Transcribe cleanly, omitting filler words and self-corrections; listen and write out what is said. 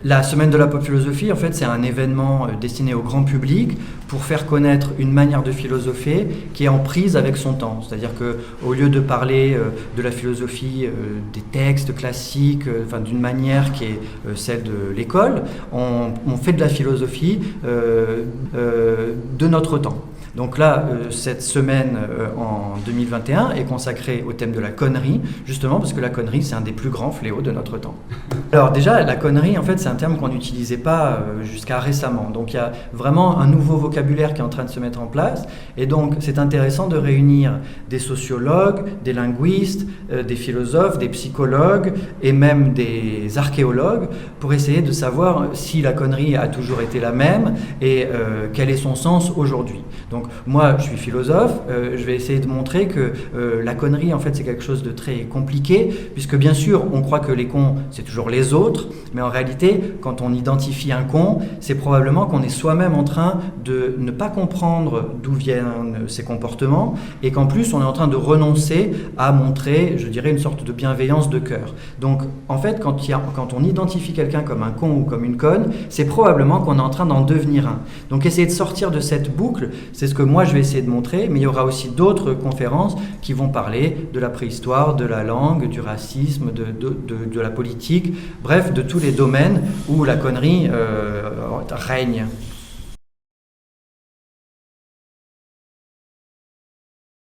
La semaine de la pop philosophie, en fait, c'est un événement destiné au grand public pour faire connaître une manière de philosopher qui est en prise avec son temps. C'est-à-dire qu'au lieu de parler de la philosophie des textes classiques, d'une manière qui est celle de l'école, on fait de la philosophie de notre temps. Donc là, cette semaine en 2021 est consacrée au thème de la connerie, justement parce que la connerie, c'est un des plus grands fléaux de notre temps. Alors déjà, la connerie, en fait, c'est un terme qu'on n'utilisait pas jusqu'à récemment. Donc il y a vraiment un nouveau vocabulaire qui est en train de se mettre en place. Et donc c'est intéressant de réunir des sociologues, des linguistes, des philosophes, des psychologues et même des archéologues pour essayer de savoir si la connerie a toujours été la même et quel est son sens aujourd'hui. Donc moi, je suis philosophe, je vais essayer de montrer que la connerie, en fait, c'est quelque chose de très compliqué, puisque bien sûr, on croit que les cons, c'est toujours les autres, mais en réalité, quand on identifie un con, c'est probablement qu'on est soi-même en train de ne pas comprendre d'où viennent ces comportements, et qu'en plus, on est en train de renoncer à montrer, je dirais, une sorte de bienveillance de cœur. Donc, en fait, quand on identifie quelqu'un comme un con ou comme une conne, c'est probablement qu'on est en train d'en devenir un. Donc, essayer de sortir de cette boucle, c'est ce que moi je vais essayer de montrer, mais il y aura aussi d'autres conférences qui vont parler de la préhistoire, de la langue, du racisme, de la politique, bref, de tous les domaines où la connerie règne.